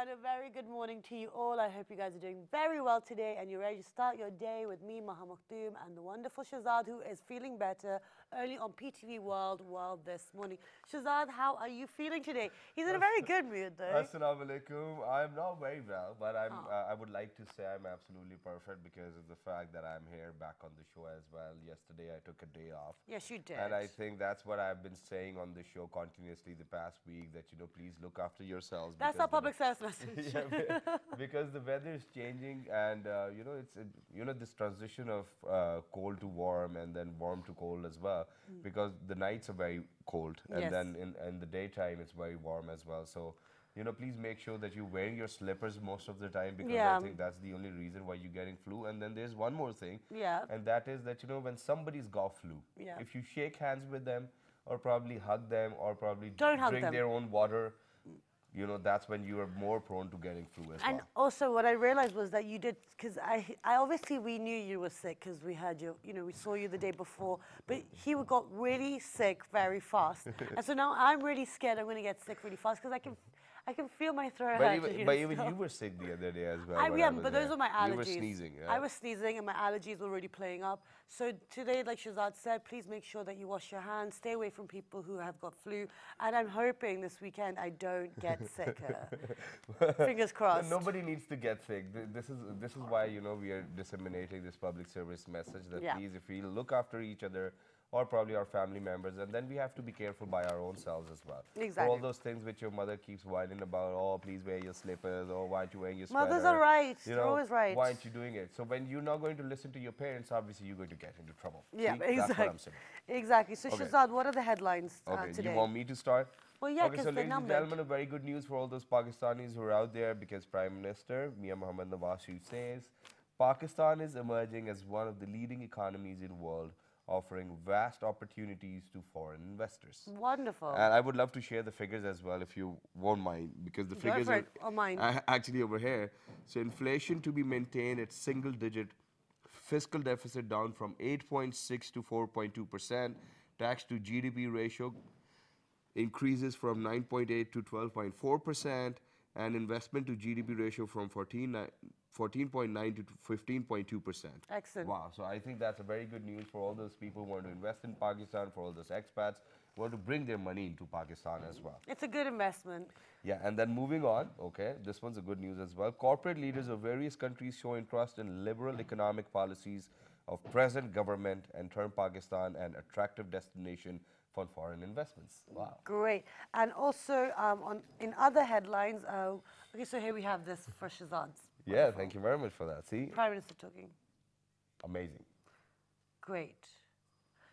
and a very good morning to you all. I hope you guys are doing very well today and you're ready to start your day with me, Maha Makhtoom, and the wonderful Shahzad, who is feeling better early on PTV World this morning. Shahzad, how are you feeling today? He's in a very good mood though. Assalamu alaikum. I'm not very well, but I would like to say I'm absolutely perfect because of the fact that I'm here back on the show as well. Yesterday I took a day off. Yes, you did. And I think that's what I've been saying on the show continuously the past week, that, you know, please look after yourselves. That's our public service message. Yeah, because the weather is changing, and this transition of cold to warm and then warm to cold as well, because the nights are very cold and then in the daytime it's very warm as well. So, you know, please make sure that you're wearing your slippers most of the time, because I think that's the only reason why you're getting flu. And then there's one more thing, and that is that, you know, when somebody's got flu, if you shake hands with them or probably hug them or probably drink their own water, you know, that's when you are more prone to getting flu as well. And also what I realized was that you did, because I obviously we knew you were sick because we had you, you know, we saw you the day before, but he got really sick very fast. And so now I'm really scared I'm going to get sick really fast because I can feel my throat hurt. But even you were sick the other day as well. But those were my allergies. You were sneezing. Yeah? I was sneezing and my allergies were already playing up. So today, like Shahzad said, please make sure that you wash your hands, stay away from people who have got flu. And I'm hoping this weekend I don't get sicker. Fingers crossed. Nobody needs to get sick. This is why, you know, we are disseminating this public service message that please, if we look after each other, or probably our family members, and then we have to be careful by our own selves as well. Exactly. For all those things which your mother keeps whining about, oh, please wear your slippers, or why aren't you wearing your sweater? Mothers are right. You know, they're always right. Why aren't you doing it? So when you're not going to listen to your parents, obviously you're going to get into trouble. Yeah, See? exactly. That's what I'm saying. Exactly. So Shahzad, what are the headlines today? You want me to start? Well, yeah, okay, so ladies and gentlemen, a very good news for all those Pakistanis who are out there, because Prime Minister Mia Mohammed Nawaz Sharif says Pakistan is emerging as one of the leading economies in the world, offering vast opportunities to foreign investors. Wonderful. And I would love to share the figures as well, if you won't mind, because the figures are actually over here. So inflation to be maintained at single-digit, fiscal deficit down from 8.6 to 4.2%, tax to GDP ratio increases from 9.8 to 12.4%, and investment to GDP ratio from 14.9 to 15.2%. Excellent. Wow. So I think that's a very good news for all those people who want to invest in Pakistan, for all those expats who want to bring their money into Pakistan as well. It's a good investment. Yeah, and then moving on, okay, this one's a good news as well. Corporate leaders of various countries show interest in liberal economic policies of present government and turn Pakistan an attractive destination for foreign investments. Wow. Great. And also in other headlines, okay, so here we have this for Shahzad's. Yeah, thank you very much for that. See? Prime Minister talking. Amazing. Great.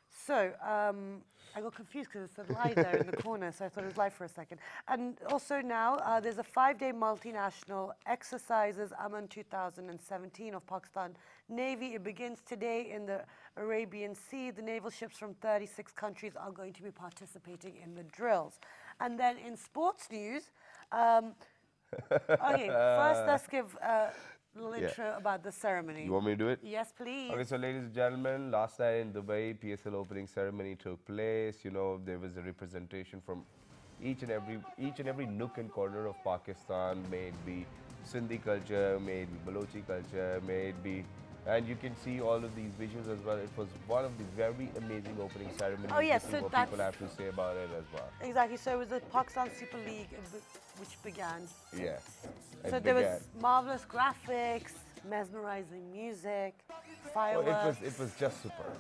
So, I got confused because it said live there in the corner, so I thought it was live for a second. And also now, there's a 5-day multinational exercises, Aman 2017 of Pakistan Navy. It begins today in the Arabian Sea. The naval ships from 36 countries are going to be participating in the drills. And then in sports news, okay, first let's give a little intro about the ceremony. You want me to do it? Yes, please. Okay, so ladies and gentlemen, last night in Dubai, PSL opening ceremony took place. You know, there was a representation from each and every nook and corner of Pakistan, may it be Sindhi culture, may it be Balochi culture, may it be... And you can see all of these visuals as well. It was one of the very amazing opening ceremonies. Oh, yes, so what people have to say about it as well. Exactly. So it was the Pakistan Super League which began. Yeah. So there was marvelous graphics, mesmerizing music, fireworks. It was just superb.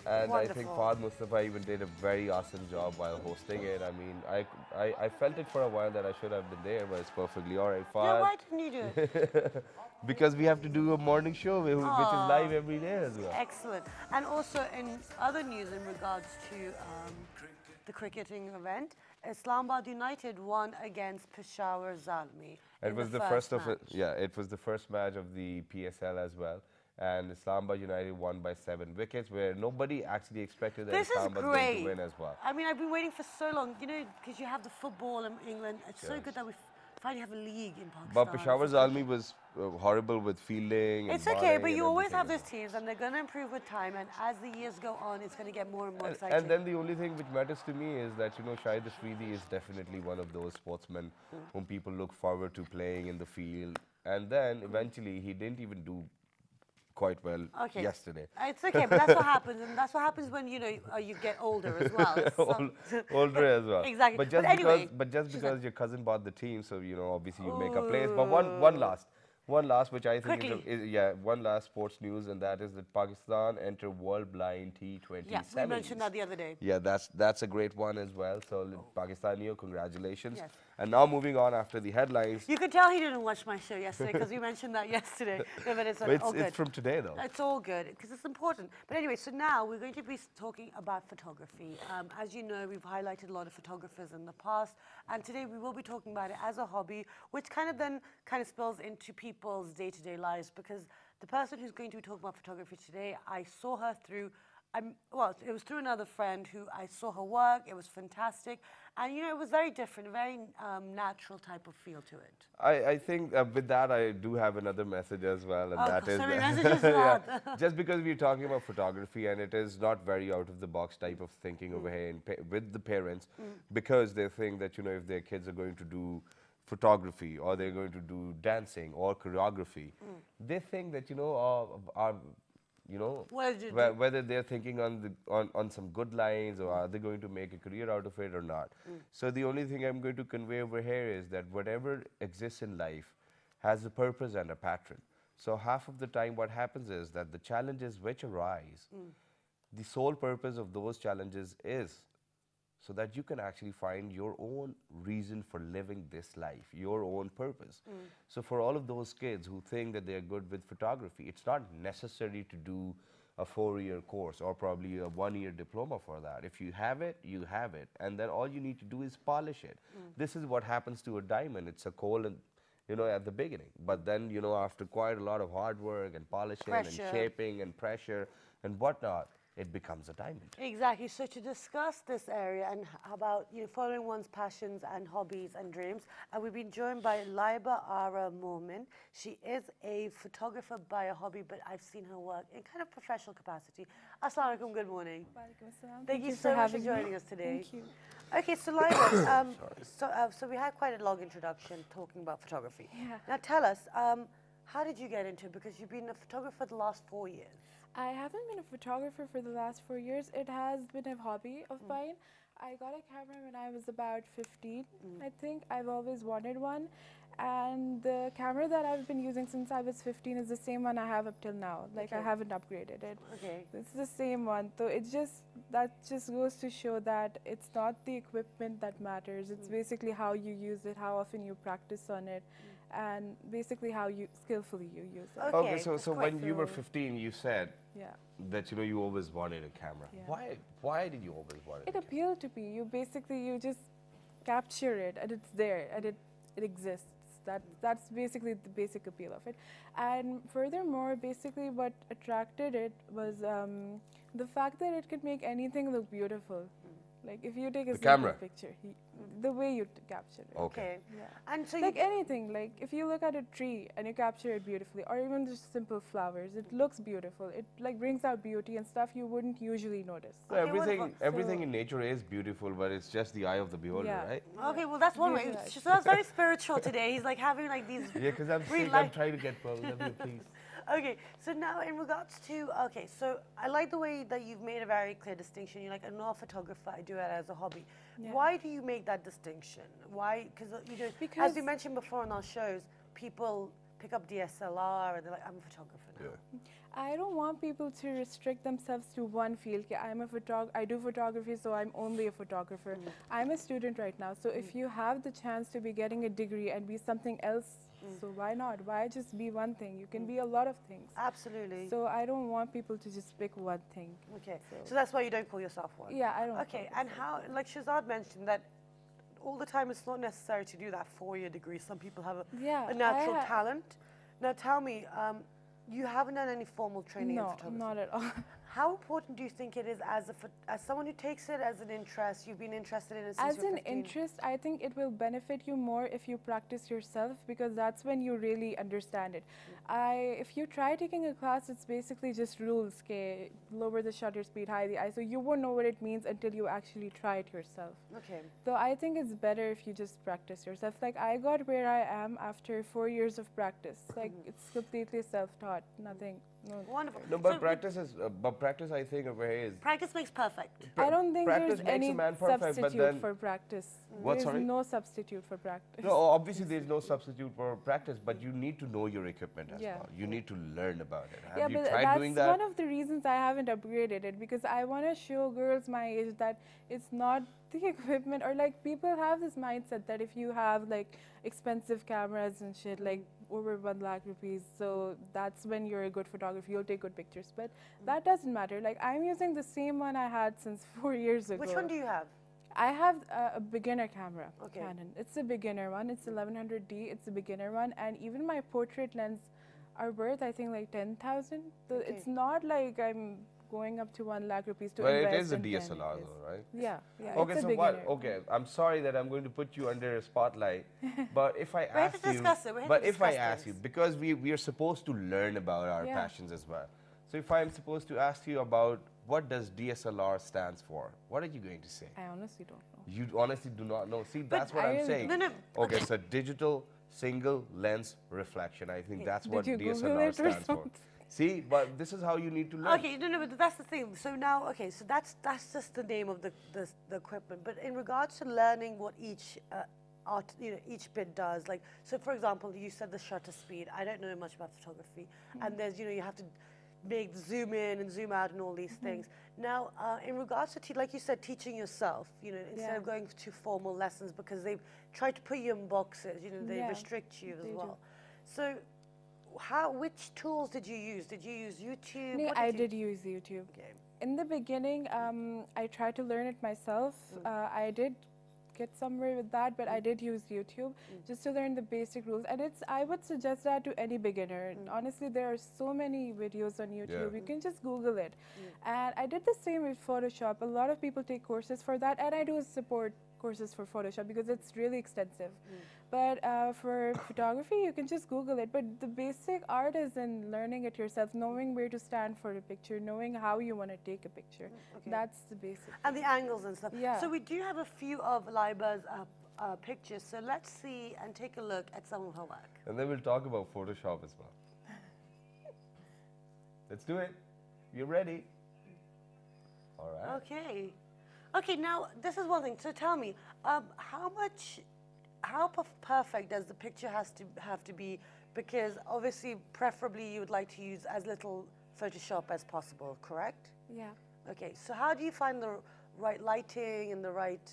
And wonderful. I think Fahad Mustafa even did a very awesome job while hosting it. I mean, I felt it for a while that I should have been there, but it's perfectly all right. Fahad, yeah, why didn't you do it? Because we have to do a morning show which is live every day as well. Excellent. And also in other news in regards to the cricketing event, Islamabad United won against Peshawar Zalmi. It was the first of it. Yeah, it was the first match of the PSL as well. And Islamabad United won by 7 wickets, where nobody actually expected that Islamabad was going to win as well. I mean, I've been waiting for so long, you know, because you have the football in England. It's so good that we finally have a league in Pakistan. But Peshawar's Almi was horrible with fielding. It's and okay, bowling but and you always have everything. those teams, and they're going to improve with time. And as the years go on, it's going to get more and more And exciting. then the only thing which matters to me is that, you know, Shahid Afridi is definitely one of those sportsmen whom people look forward to playing in the field. And then eventually he didn't even do quite well yesterday. It's okay, but that's what happens, and that's what happens when, you know, you get older as well. Older as well. Exactly. But just anyway, because your cousin bought the team, so you know, obviously you make a place. But one last, which I think is one last sports news, and that is that Pakistan enter World Blind T20 yeah, we mentioned that the other day. Yeah, that's a great one as well. So Pakistani, congratulations. Yes. And now moving on after the headlines. You could tell he didn't watch my show yesterday because we mentioned that yesterday. No, but it's all good. It's from today, though. It's all good because it's important. But anyway, so now we're going to be talking about photography. As you know, we've highlighted a lot of photographers in the past, and today we will be talking about it as a hobby, which kind of spills into people's day-to-day lives, because the person who's going to be talking about photography today, I saw her through. Well, it was through another friend who I saw her work. It was fantastic. And, you know, it was very different, a very natural type of feel to it. I think with that, I do have another message as well. And that is just because we're talking about photography, and it is not very out of the box type of thinking over here with the parents, because they think that, you know, if their kids are going to do photography or they're going to do dancing or choreography, they think that, you know, whether they're thinking on some good lines, or are they going to make a career out of it or not. So the only thing I'm going to convey over here is that whatever exists in life has a purpose and a pattern. So half of the time what happens is that the challenges which arise, the sole purpose of those challenges is so that you can actually find your own reason for living this life, your own purpose. So for all of those kids who think that they're good with photography, it's not necessary to do a 4-year course or probably a 1-year diploma for that. If you have it, you have it. And then all you need to do is polish it. This is what happens to a diamond. It's a coal and, you know, at the beginning. But then, you know, after quite a lot of hard work and polishing and shaping and pressure and whatnot, it becomes a diamond. Exactly. So to discuss this area and about, you know, following one's passions and hobbies and dreams, we've been joined by Laiba Ara Momin. She is a photographer by a hobby, but I've seen her work in kind of professional capacity. Assalamu alaikum, good morning. Thank you so much for joining us today. Thank you. Okay, so Laiba, so we had quite a long introduction talking about photography. Yeah. Now tell us, how did you get into it? Because you've been a photographer the last 4 years. I haven't been a photographer for the last 4 years. It has been a hobby of mine. I got a camera when I was about 15, I think. I've always wanted one. And the camera that I've been using since I was 15 is the same one I have up till now. Like, I haven't upgraded it. Okay. It's the same one. So that just goes to show that it's not the equipment that matters. It's basically how you use it, how often you practice on it, and basically how skillfully you use it. Okay, so when you were 15, you said that, you know, you always wanted a camera. Yeah. Why did you always want it? It appealed to me. You just capture it, and it's there, and it exists. That's basically the basic appeal of it. And furthermore, basically what attracted it was the fact that it could make anything look beautiful. Like if you take a simple picture, the way you capture it. Okay. Yeah. And so like anything, like if you look at a tree and you capture it beautifully, or even just simple flowers, it looks beautiful. It like brings out beauty and stuff you wouldn't usually notice. So everything in nature is beautiful, but it's just the eye of the beholder, right? Okay, well that's one way. So that's very spiritual today. He's like having like these. Yeah, because I'm sick. I'm trying to get well. Let me please. Okay, so now in regards to, so I like the way that you've made a very clear distinction. You're like, I'm not a photographer, I do it as a hobby. Yeah. Why do you make that distinction? Why? Because as we mentioned before on our shows, people pick up DSLR and they're like, I'm a photographer now. Yeah. I don't want people to restrict themselves to one field. I do photography, so I'm only a photographer. I'm a student right now, so if you have the chance to be getting a degree and be something else, so why not? Why just be one thing? You can be a lot of things. Absolutely. So I don't want people to just pick one thing. Okay, so that's why you don't call yourself one? Yeah, I don't. Okay, and how, like Shazad mentioned, that all the time it's not necessary to do that 4-year degree. Some people have a natural talent. Now tell me, you haven't done any formal training in photography? No, not at all. How important do you think it is as someone who takes it as an interest? You've been interested in it since As you were an 15. interest, I think it will benefit you more if you practice yourself, because that's when you really understand it. If you try taking a class, it's basically just rules, okay, lower the shutter speed, high the ISO. You won't know what it means until you actually try it yourself. Okay. So I think it's better if you just practice yourself. Like I got where I am after 4 years of practice. Like it's completely self-taught, nothing. No. Wonderful. No, but practice I think is Practice makes perfect. I don't think practice there's makes any a man perfect, but substitute then for practice. What, There's sorry? no substitute for practice. no, obviously there's no substitute for practice, but you need to know your equipment as Yeah. well. You need to learn about it. Yeah, Have you but tried doing that's that? one of the reasons I haven't upgraded it, because I want to show girls my age that it's not the equipment, or like people have this mindset that if you have like expensive cameras and shit, like over 1 lakh rupees, so that's when you're a good photographer, you'll take good pictures. But that doesn't matter. Like I'm using the same one I had since 4 years ago. Which one do you have? I have a beginner camera, Okay. Canon. It's a beginner one. It's 1100D. It's a beginner one, and even my portrait lens are worth I think like 10,000. So Okay. it's not like I'm going up to 1 lakh rupees to But it invest is a in 10. DSLR It is. though, right? Yeah, yeah. Okay, it's a so beginner. okay, I'm sorry that I'm going to put you under a spotlight, but if I here to ask you, discuss it, we're here but to if I discuss ask you, this. because we are supposed to learn about our Yeah. passions as well. So if I'm supposed to ask you about what does DSLR stands for, what are you going to say? I honestly don't know. You honestly do not know. See, that's what I I'm really saying. don't. No, no, Okay, so digital single lens reflection. I think that's Did what you Google DSLR it or stands for. something? See, but this is how you need to learn. Okay, no, but that's the thing. So now, okay, so that's just the name of the equipment. But in regards to learning what each each bit does, like, so for example, you said the shutter speed. I don't know much about photography, and there's you have to make zoom in and zoom out and all these things. Now, in regards to like you said, teaching yourself, instead of going to formal lessons, because they've tried to put you in boxes, they Yeah, restrict you as they do. well. So, which tools did you use? Did you use YouTube? Nee, What I you- did use YouTube. Okay. In the beginning, I tried to learn it myself. I did get somewhere with that, but I did use YouTube just to learn the basic rules. And I would suggest that to any beginner. Honestly, there are so many videos on YouTube. Yeah. You can just Google it. And I did the same with Photoshop. A lot of people take courses for that, and I do support courses for Photoshop because it's really extensive. But for photography, you can just Google it. But the basic art is in learning it yourself, knowing where to stand for a picture, knowing how you want to take a picture. Okay. That's the basic. And the angles and stuff. Yeah. So we do have a few of Liba's pictures. So let's see and take a look at some of her work. And then we'll talk about Photoshop as well. Let's do it. You ready? All right. Okay. Okay, now this is one thing. So tell me, how perfect does the picture have to be? Because obviously, preferably, you would like to use as little Photoshop as possible, correct? Yeah. Okay, so how do you find the right lighting and the right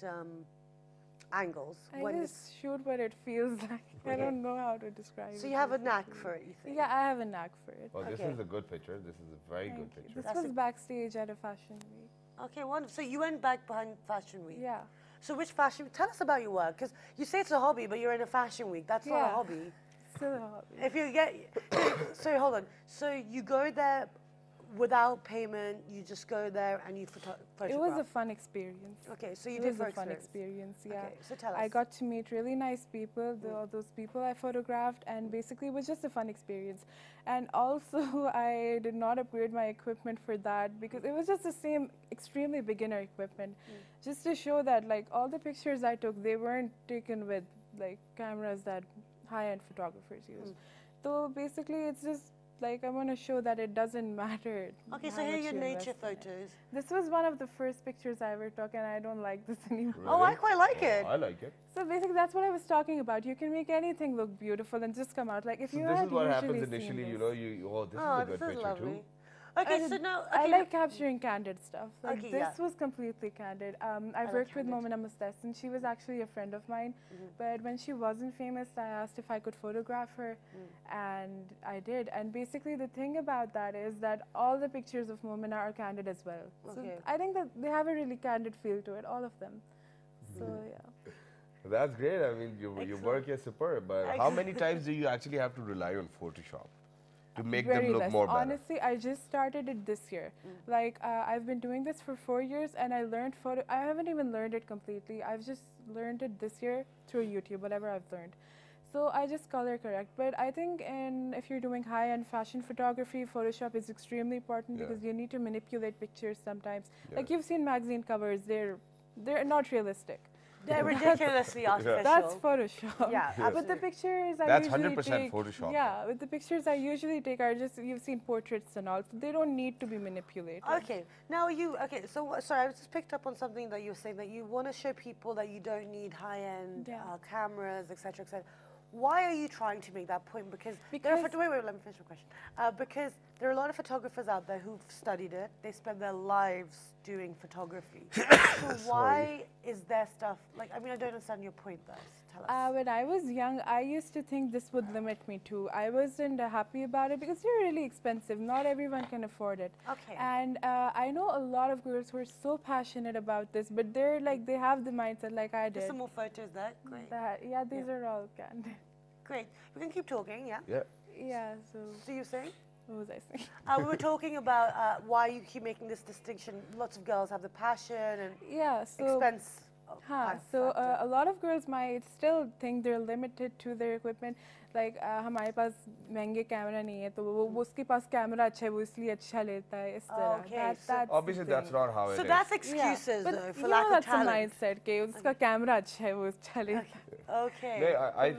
angles? I just shoot what it feels like. I don't know how to describe it. So you have a knack for it, you think? Yeah, I have a knack for it. Oh, this Okay. is a good picture. This is a very good Thank you. picture. This That's was backstage at a fashion week. Okay, wonderful. So you went back behind Fashion Week. Yeah. So which fashion? Tell us about your work, because you say it's a hobby, but you're in a Fashion Week. That's not a Yeah. hobby. Still a hobby. If you get, so hold on. So you go there without payment. You just go there and you photograph. It was a fun experience. Okay, so you It did was for a fun experience. experience, yeah. Okay, so tell us. I got to meet really nice people, all those people I photographed, and basically it was just a fun experience. And also, I did not upgrade my equipment for that because it was just the same extremely beginner equipment, just to show that like all the pictures I took, they weren't taken with like cameras that high-end photographers use. So basically, it's just like I want to show that it doesn't matter. Okay, so how here are much your you nature invest in it. photos. This was one of the first pictures I ever took, and I don't like this anymore. Oh, I Really? quite like it. I like it. So basically, that's what I was talking about. You can make anything look beautiful and just come out like if So you this had is what usually happens seen initially, this. you know, this is Oh, a good this is picture lovely. too. Okay, And so now, I okay, like capturing candid stuff. Like Okay, this yeah. was completely candid. I like worked with candid. Momina Mustesson. She was actually a friend of mine. But when she wasn't famous, I asked if I could photograph her, and I did. And basically, the thing about that is that all the pictures of Momina are candid as well. So Okay. I think that they have a really candid feel to it, all of them. So yeah. That's great. I mean, your Excellent. work is superb. But how many times do you actually have to rely on Photoshop to make Very them look less. more better? Honestly, I just started it this year. Like I've been doing this for 4 years, and I learned photo. I haven't even learned it completely. I've just learned it this year through YouTube, whatever I've learned. So I just color correct. But I think if you're doing high-end fashion photography, Photoshop is extremely important because you need to manipulate pictures sometimes. Like you've seen magazine covers, they're not realistic. They're ridiculously artificial. That's Photoshop. Yeah, But the pictures That's I usually 100% take, Photoshop. Yeah, but the pictures I usually take are just, you've seen portraits and all, so they don't need to be manipulated. Okay, now so sorry, I just picked up on something that you were saying, that you want to show people that you don't need high-end cameras, etc., etc. Why are you trying to make that point? Because wait, let me finish my question. Because there are a lot of photographers out there who've studied it. They spend their lives doing photography. So why is their stuff, like, I mean, I don't understand your point there. So tell us. When I was young, I used to think this would limit me too. I wasn't happy about it because they're really expensive. Not everyone can afford it. Okay. And I know a lot of girls who are so passionate about this, but they're like, they have the mindset like I did. There's some more photos there. Great. These are all candid. Great. We can keep talking, yeah? Yeah. Yeah, so you were saying? what was I saying? We were talking about why you keep making this distinction. Lots of girls have the passion and expense. A lot of girls might still think they're limited to their equipment. Like हमारे पास महंगे camera नहीं है तो वो उसके पास camera अच्छा है वो इसलिए अच्छा लेता है इस तरह. That's obviously that's not how it is. So that's excuses though, for lack of talent. That's a mindset कि उसका कैमरा अच्छा है वो अच्छा लेता है. Okay.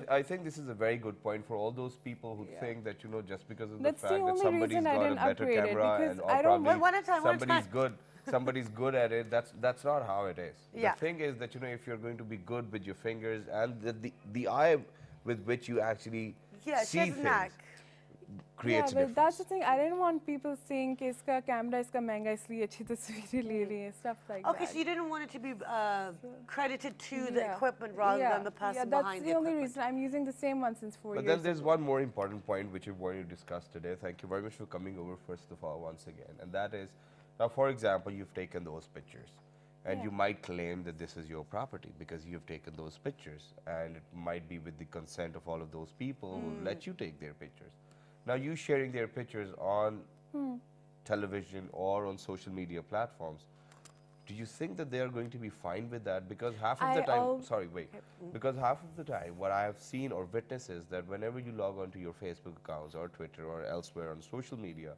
I think this is a very good point for all those people who think that, you know, just because of the That's fact the that only somebody's reason I got a didn't better upgrade it, camera because and I or don't- probably One at a time, one at a somebody's time. good, somebody's good at it, that's not how it is. Yeah. The thing is that, you know, if you're going to be good with your fingers and the eye with which you actually see things creates a but difference. that's the thing. I didn't want people saying कि इसका camera इसका महंगा इसलिए अच्छी तस्वीरें ले रही है, stuff like that. Okay, so you didn't want it to be credited to the equipment rather than the person behind the that's the only equipment. reason. I'm using the same one since 4 years. But then there's one more important point which we want to discuss today. Thank you very much for coming over first of all once again. And that is, now for example, you've taken those pictures. And you might claim that this is your property because you've taken those pictures. And it might be with the consent of all of those people who let you take their pictures. Now you sharing their pictures on television or on social media platforms, do you think that they are going to be fine with that? Because half of the time, because half of the time what I have seen or witnessed is that whenever you log on to your Facebook accounts or Twitter or elsewhere on social media,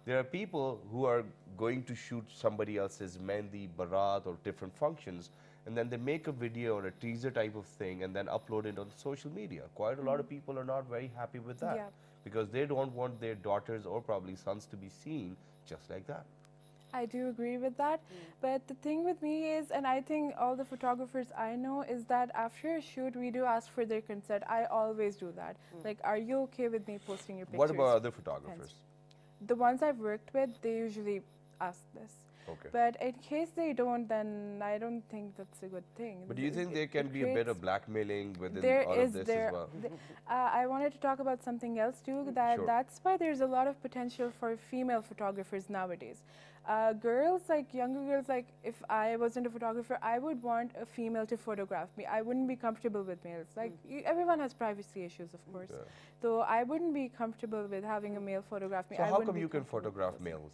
there are people who are going to shoot somebody else's mehndi, barat or different functions, and then they make a video or a teaser type of thing and then upload it on social media. Quite a lot of people are not very happy with that because they don't want their daughters or probably sons to be seen just like that. I do agree with that. But the thing with me is, and I think all the photographers I know, is that after a shoot, we do ask for their consent. I always do that. Like, are you okay with me posting your pictures? What about other photographers? The ones I've worked with, they usually ask this. Okay. But in case they don't, then I don't think that's a good thing. But do you think there can be a bit of blackmailing within all of this as well? I wanted to talk about something else too. That's why there's a lot of potential for female photographers nowadays. Girls, like younger girls, like if I wasn't a photographer, I would want a female to photograph me. I wouldn't be comfortable with males. Like everyone has privacy issues, of course. So I wouldn't be comfortable with having a male photograph me. So how come you can photograph males?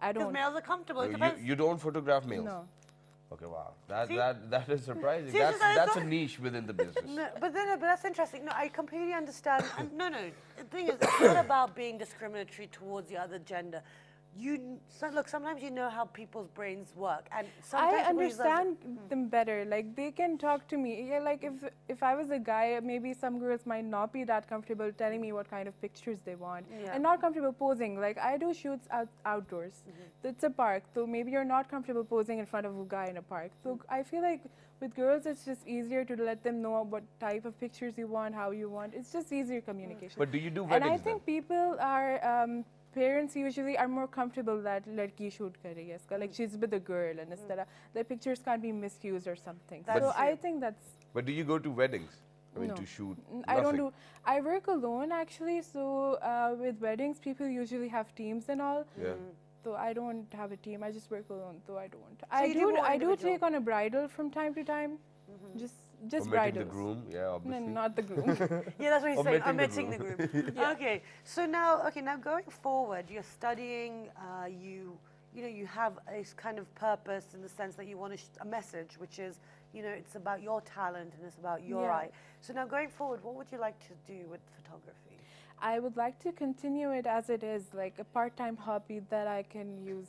I don't. Because males are comfortable. You don't photograph males? No. Okay, wow. That is surprising. See, that's a niche within the business. No, but that's interesting. No, I completely understand. And no. The thing is, it's not about being discriminatory towards the other gender. Look, sometimes you know how people's brains work, and sometimes I understand them better. Like they can talk to me. Yeah, like if I was a guy, maybe some girls might not be that comfortable telling me what kind of pictures they want, and not comfortable posing. Like I do shoots outdoors. It's a park, so maybe you're not comfortable posing in front of a guy in a park. So I feel like with girls, it's just easier to let them know what type of pictures you want, how you want. It's just easier communication. But do you do weddings? And I think people are. Parents usually are more comfortable that ladki shoot kare iska, like she's with a girl and the pictures can't be misused or something. So I think that's. But do you go to weddings? I mean, No. to shoot? I don't do. I work alone actually. So with weddings, people usually have teams and all. Yeah. So I don't have a team. I just work alone. So I don't. So I do take on a bridal from time to time. Just Omitting bridals. the groom, yeah, No, obviously. not the groom. Yeah, that's what he's saying. Omitting Omitting the the groom. Okay. So now, now going forward, you're studying. You have a kind of purpose in the sense that you want a message, which is, it's about your talent and it's about your eye. So now going forward, what would you like to do with photography? I would like to continue it as it is, like a part-time hobby that I can use.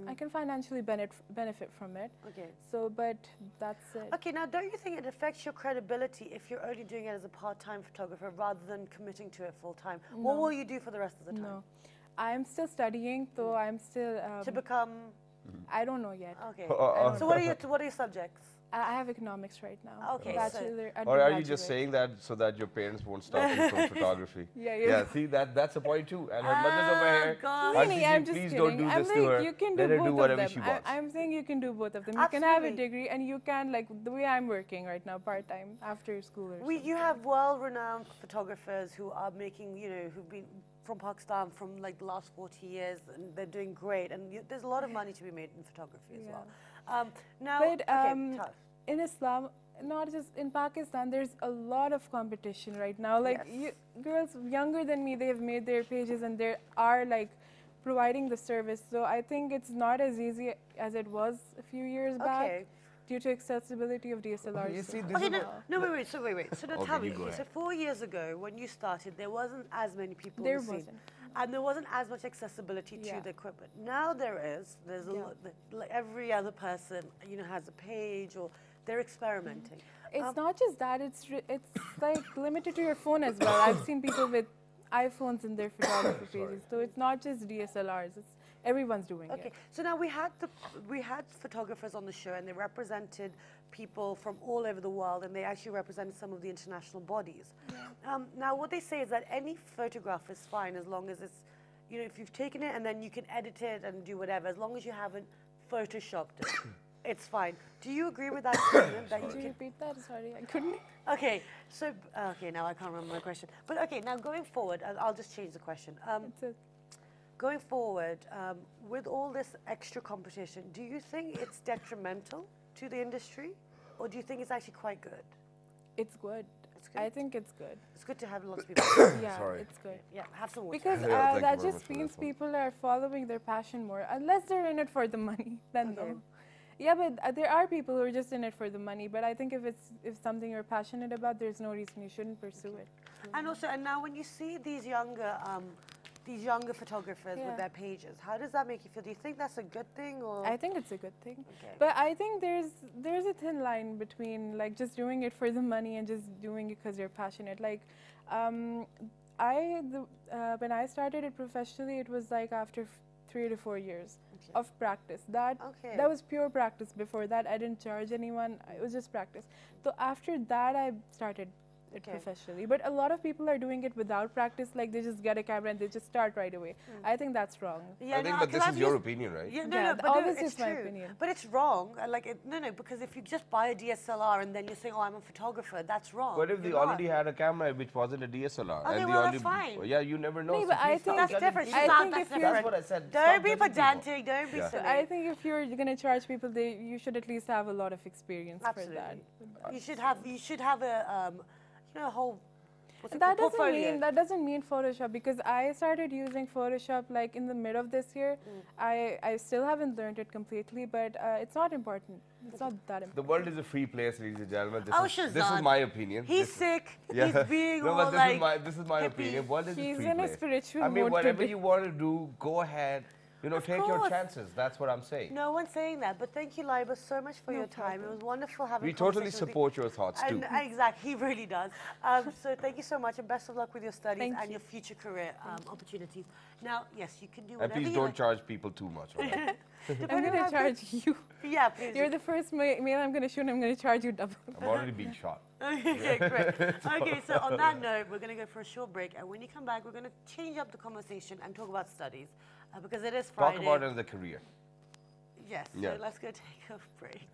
I can financially benefit from it. Okay. So, but that's it. Okay, now don't you think it affects your credibility if you're only doing it as a part-time photographer rather than committing to it full-time? No. What will you do for the rest of the time? No. I'm still studying, though I'm still... To become... I don't know yet. Okay. So what are your subjects? I have economics right now. Okay. Bachelor, Or are you just saying that so that your parents won't stop you from photography? Yeah. See, that's the point too. And her mother's over here. God. Auntie, I'm just please kidding. don't do I'm this like, to her. you can Let do her both do whatever of she them. wants. I'm saying you can do both of them. You can have a Absolutely. degree and you can, like the way I'm working right now, part-time, after school or something. You have world-renowned photographers who are making, who've been from Pakistan from like the last 40 years, and they're doing great. And there's a lot of money to be made in photography as well. Now, But in Islam, not just in Pakistan, there's a lot of competition right now. Like girls younger than me, they have made their pages and they are like providing the service. So I think it's not as easy as it was a few years back. Due to accessibility of DSLRs. You see, this Okay, is wait. So now tell me. you go ahead. So 4 years ago, when you started, there wasn't as many people There on the scene. wasn't. And there wasn't as much accessibility to the equipment. Now there is. There's a lot. Like every other person, has a page or they're experimenting. It's not just that. It's like limited to your phone as well. I've seen people with iPhones in their photography pages. So it's not just DSLRs. It's everyone's doing it. Okay, so now we had photographers on the show, and they represented people from all over the world, and they actually represented some of the international bodies. Now, what they say is that any photograph is fine as long as it's, if you've taken it and then you can edit it and do whatever, as long as you haven't photoshopped it, it's fine. Do you agree with that statement? Could you repeat that? Sorry, I couldn't. Okay, so now I can't remember my question. But okay, now going forward, I'll just change the question. Going forward, with all this extra competition, do you think it's detrimental to the industry, or do you think it's actually quite good? It's good. I think it's good. It's good to have lots of people. Yeah, Sorry. it's good. Yeah, have some water. Because thank you that very just much for means that one. people are following their passion more, unless they're in it for the money. Then no. Yeah, but there are people who are just in it for the money. But I think if something you're passionate about, there's no reason you shouldn't pursue it. And also, now when you see these younger photographers with their pages, how does that make you feel? Do you think that's a good thing, or? I think it's a good thing. Okay. But I think there's a thin line between like just doing it for the money and just doing it because you're passionate. Like, when I started it professionally, it was like after 3 to 4 years of practice. That was pure practice. Before that, I didn't charge anyone. It was just practice. So after that, I started it professionally. But a lot of people are doing it without practice. Like they just get a camera and they just start right away. I think that's wrong. Yeah, I think, but this is your opinion, right? Yeah, Yeah, but this it's is my true. opinion. But it's wrong. Because if you just buy a DSLR and then you're saying, "Oh, I'm a photographer," that's wrong. What if they already had a camera which wasn't a DSLR? Okay, and well, they that's fine. Yeah, you never know. No, so but I please stop think that's judging different. people. I think if you're- That's what I said. Don't Stop be judging people. pedantic. Don't be silly. I think if you're going to charge people, you should at least have a lot of experience Absolutely. for that. You should have a whole. What's it That called? doesn't Portfolio. mean Photoshop, because I started using Photoshop like in the mid of this year. I still haven't learned it completely, but it's not important. It's not that important. The world is a free place, ladies and gentlemen. Oh, This Shazad. is my opinion. He's This- sick. Yeah. He's being No, all but this is my hippie. opinion. World is a He's free in a place. spiritual I mean, mode whatever today. you want to do, go ahead. Take your course. chances. That's what I'm saying. No one's saying that, but thank you, Laiba, so much for your time. It was wonderful having. We a totally conversation with you. support your thoughts too. And, exactly, he really does. So thank you so much, and best of luck with your studies Thank and you. your future career opportunities. Now, yes, you can do And whatever please you don't like. charge people too much. All right? I'm Depending going on to how charge you. Yeah, please. You're the first mail I'm going to shoot, and I'm going to charge you double. I'm already being shot. Okay, great. Okay, so on that note, we're going to go for a short break, and when you come back, we're going to change up the conversation and talk about studies, because it is Friday. Talk about it in the career. Yes, Yeah. so let's go take a break.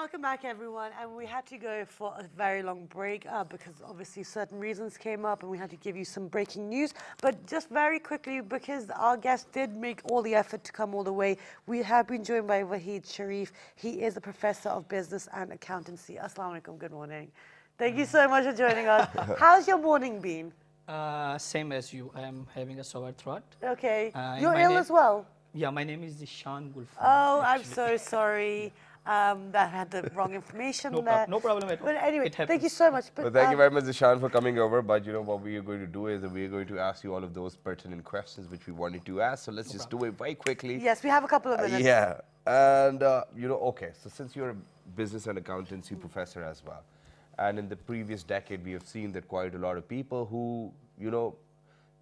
welcome back, everyone. And we had to go for a very long break because obviously certain reasons came up and we had to give you some breaking news. But just very quickly, because our guest did make all the effort to come all the way, we have been joined by Wahid Sharif. He is a professor of business and accountancy. Assalamu alaikum, good morning. Thank you so much for joining us. How's your morning been? Same as you. I am having a sore throat. Okay. You're ill as well? Yeah, my name is Zishan Gulfan. Oh, I'm so sorry. That had the wrong information there. No problem at all. But anyway, thank you so much. Well, thank you very much, Zishan, for coming over. But you know what we are going to do is that we are going to ask you all of those pertinent questions which we wanted to ask. So let's just do it very quickly. Yes, we have a couple of minutes. Yeah. And, you know, okay. So since you're a business and accountancy professor as well, and in the previous decade, we have seen that quite a lot of people who, you know,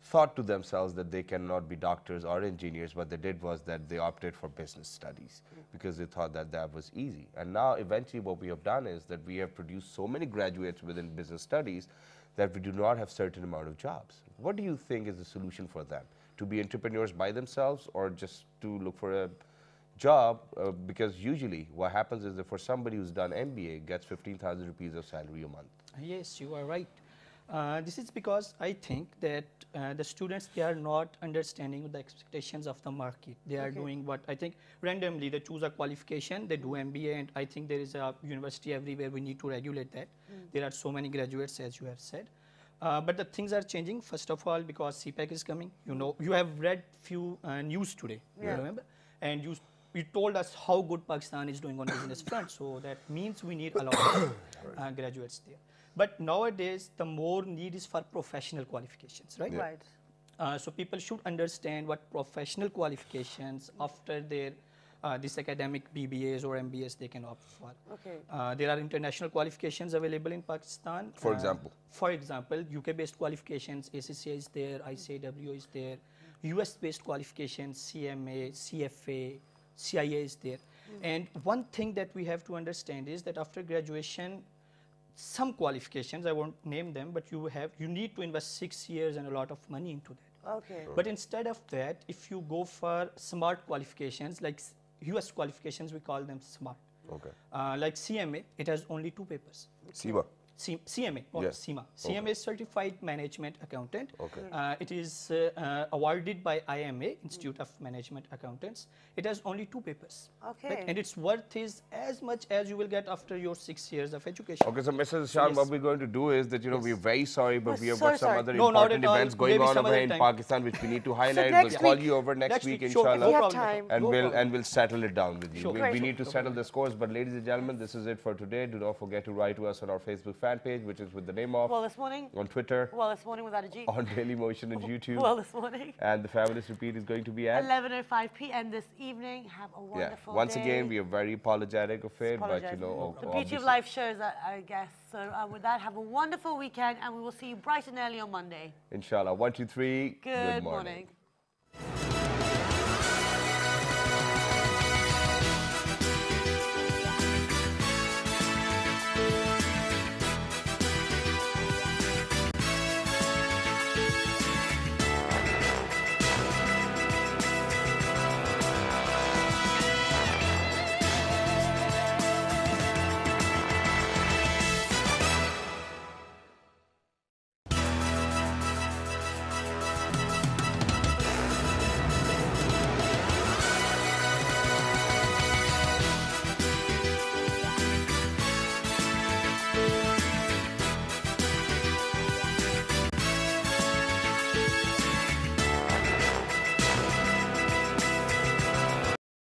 thought to themselves that they cannot be doctors or engineers. What they did was that they opted for business studies because they thought that that was easy. And now eventually what we have done is that we have produced so many graduates within business studies that we do not have certain amount of jobs. What do you think is the solution for them? To be entrepreneurs by themselves or just to look for a job? Because usually what happens is that for somebody who's done MBA gets 15,000 rupees of salary a month. Yes, you are right. This is because I think that the students, they are not understanding the expectations of the market. They are doing what I think randomly. They choose a qualification, they do MBA, and I think there is a university everywhere. We need to regulate that. There are so many graduates, as you have said. But the things are changing, first of all, because CPEC is coming. You know, you have read few news today, you remember? And you told us how good Pakistan is doing on business front. So that means we need a lot of graduates there. But nowadays, the more need is for professional qualifications, right? Right. So people should understand what professional qualifications after their this academic BBAs or MBAs they can opt for. Okay. There are international qualifications available in Pakistan. For example? For example, UK-based qualifications, ACCA is there, ICAW is there, US-based qualifications, CMA, CFA, CIA is there. And one thing that we have to understand is that after graduation, some qualifications, I won't name them, but you need to invest 6 years and a lot of money into that. Okay. But instead of that, if you go for smart qualifications, like US qualifications, we call them smart. Okay. Like CMA, it has only 2 papers. CIMA. CMA, not CIMA. CMA is Certified Management Accountant. Okay. It is awarded by IMA, Institute of Management Accountants. It has only 2 papers. Okay. Right? And its worth is as much as you will get after your 6 years of education. Okay, so Mr. Shan, what we're going to do is that, you know, we're very sorry, but we have so got some sorry. other No, not important at all. events going Maybe on some over other in time. Pakistan, which we need to highlight. next We'll call week- you over next week, sure, inshallah. no We have problem. time. And we'll settle it down with you. Sure. We need to settle the scores. But ladies and gentlemen, this is it for today. Do not forget to write to us on our Facebook fan page, which is with the name of, Well, this morning. on Twitter, Well, this morning without a G. on Daily Motion and YouTube. Well, this morning. And the fabulous repeat is going to be at 11:05 p.m. this evening. Have a wonderful Once day. again, we are very apologetic of it, but Apologize. you know, The beauty of life shows, I guess. So with that, have a wonderful weekend, and we will see you bright and early on Monday. Inshallah. 1, 2, 3. Good morning.